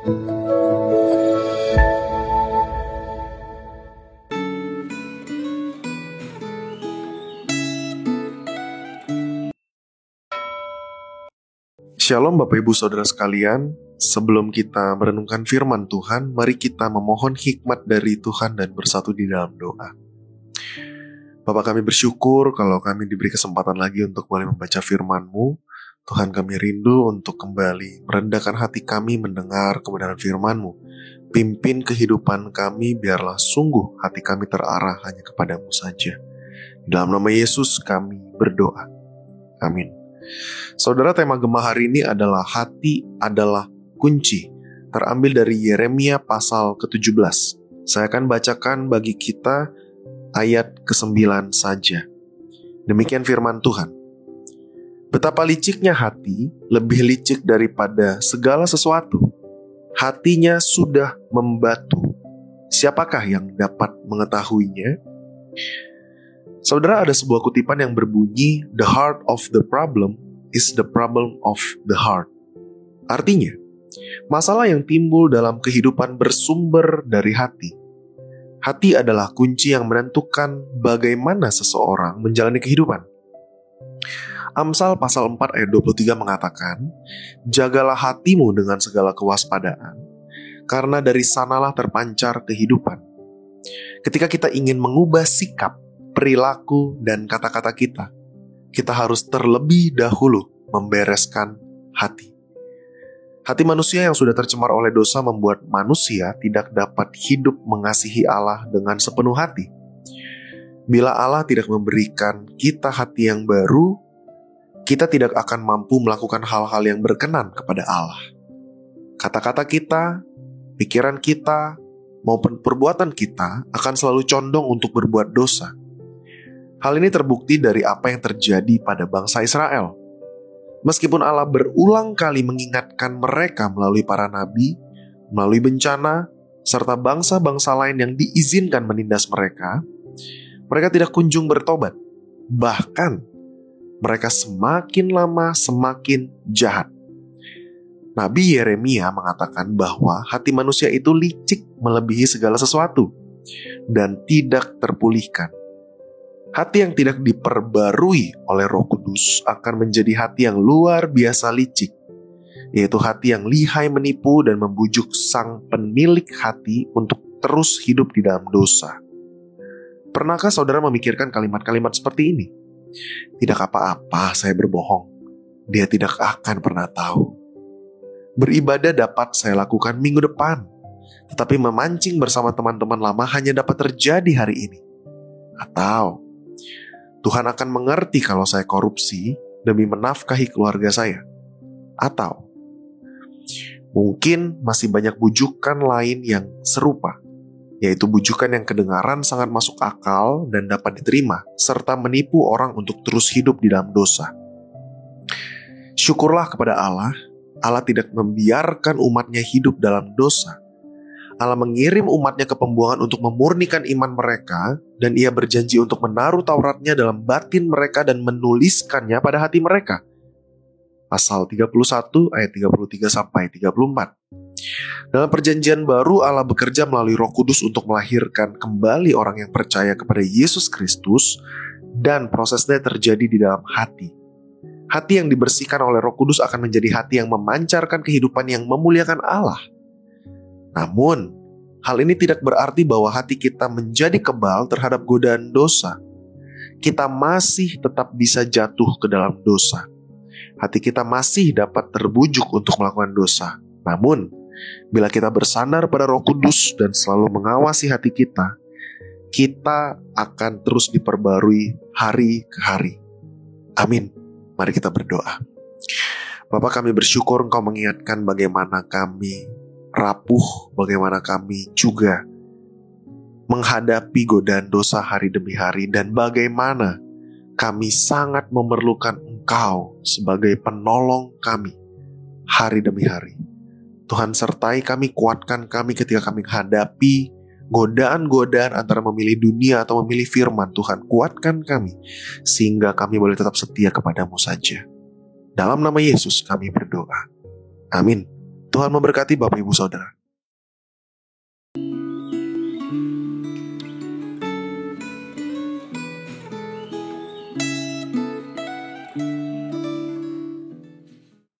Shalom Bapak Ibu Saudara sekalian, sebelum kita merenungkan firman Tuhan, mari kita memohon hikmat dari Tuhan dan bersatu di dalam doa. Bapak, kami bersyukur kalau kami diberi kesempatan lagi untuk boleh membaca firman-Mu. Tuhan, kami rindu untuk kembali merendahkan hati kami mendengar kebenaran firman-Mu. Pimpin kehidupan kami, biarlah sungguh hati kami terarah hanya kepadamu saja. Dalam nama Yesus kami berdoa. Amin. Saudara, tema Gema hari ini adalah hati adalah kunci, terambil dari Yeremia pasal ke-17. Saya akan bacakan bagi kita ayat ke-9 saja. Demikian firman Tuhan. Betapa liciknya hati, lebih licik daripada segala sesuatu. Hatinya sudah membatu. Siapakah yang dapat mengetahuinya? Saudara, ada sebuah kutipan yang berbunyi, "The heart of the problem is the problem of the heart." Artinya, masalah yang timbul dalam kehidupan bersumber dari hati. Hati adalah kunci yang menentukan bagaimana seseorang menjalani kehidupan. Amsal pasal 4 ayat 23 mengatakan, "Jagalah hatimu dengan segala kewaspadaan, karena dari sanalah terpancar kehidupan." Ketika kita ingin mengubah sikap, perilaku, dan kata-kata kita harus terlebih dahulu membereskan hati. Hati manusia yang sudah tercemar oleh dosa membuat manusia tidak dapat hidup mengasihi Allah dengan sepenuh hati. Bila Allah tidak memberikan kita hati yang baru, kita tidak akan mampu melakukan hal-hal yang berkenan kepada Allah. Kata-kata kita, pikiran kita, maupun perbuatan kita akan selalu condong untuk berbuat dosa. Hal ini terbukti dari apa yang terjadi pada bangsa Israel. Meskipun Allah berulang kali mengingatkan mereka melalui para nabi, melalui bencana, serta bangsa-bangsa lain yang diizinkan menindas mereka tidak kunjung bertobat. Bahkan, mereka semakin lama semakin jahat. Nabi Yeremia mengatakan bahwa hati manusia itu licik melebihi segala sesuatu dan tidak terpulihkan. Hati yang tidak diperbarui oleh Roh Kudus akan menjadi hati yang luar biasa licik, yaitu hati yang lihai menipu dan membujuk sang penilik hati untuk terus hidup di dalam dosa. Pernahkah saudara memikirkan kalimat-kalimat seperti ini? Tidak apa-apa saya berbohong, dia tidak akan pernah tahu. Beribadah dapat saya lakukan minggu depan, tetapi memancing bersama teman-teman lama hanya dapat terjadi hari ini. Atau, Tuhan akan mengerti kalau saya korupsi demi menafkahi keluarga saya. Atau, mungkin masih banyak bujukan lain yang serupa, yaitu bujukan yang kedengaran sangat masuk akal dan dapat diterima, serta menipu orang untuk terus hidup di dalam dosa. Syukurlah kepada Allah, Allah tidak membiarkan umatnya hidup dalam dosa. Allah mengirim umatnya ke pembuangan untuk memurnikan iman mereka, dan ia berjanji untuk menaruh Tauratnya dalam batin mereka dan menuliskannya pada hati mereka. Pasal 31 ayat 33-34. Dalam perjanjian baru, Allah bekerja melalui Roh Kudus untuk melahirkan kembali orang yang percaya kepada Yesus Kristus, dan prosesnya terjadi di dalam hati. Hati yang dibersihkan oleh Roh Kudus akan menjadi hati yang memancarkan kehidupan yang memuliakan Allah. Namun, hal ini tidak berarti bahwa hati kita menjadi kebal terhadap godaan dosa. Kita masih tetap bisa jatuh ke dalam dosa. Hati kita masih dapat terbujuk untuk melakukan dosa. Namun, bila kita bersandar pada Roh Kudus dan selalu mengawasi hati kita akan terus diperbarui hari ke hari. Amin. Mari kita berdoa. Bapa, kami bersyukur Engkau mengingatkan bagaimana kami rapuh, bagaimana kami juga menghadapi godaan dosa hari demi hari, dan bagaimana kami sangat memerlukan Engkau sebagai penolong kami hari demi hari. Tuhan, sertai kami, kuatkan kami ketika kami menghadapi godaan-godaan antara memilih dunia atau memilih firman. Tuhan, kuatkan kami sehingga kami boleh tetap setia kepadamu saja. Dalam nama Yesus kami berdoa. Amin. Tuhan memberkati Bapak Ibu Saudara.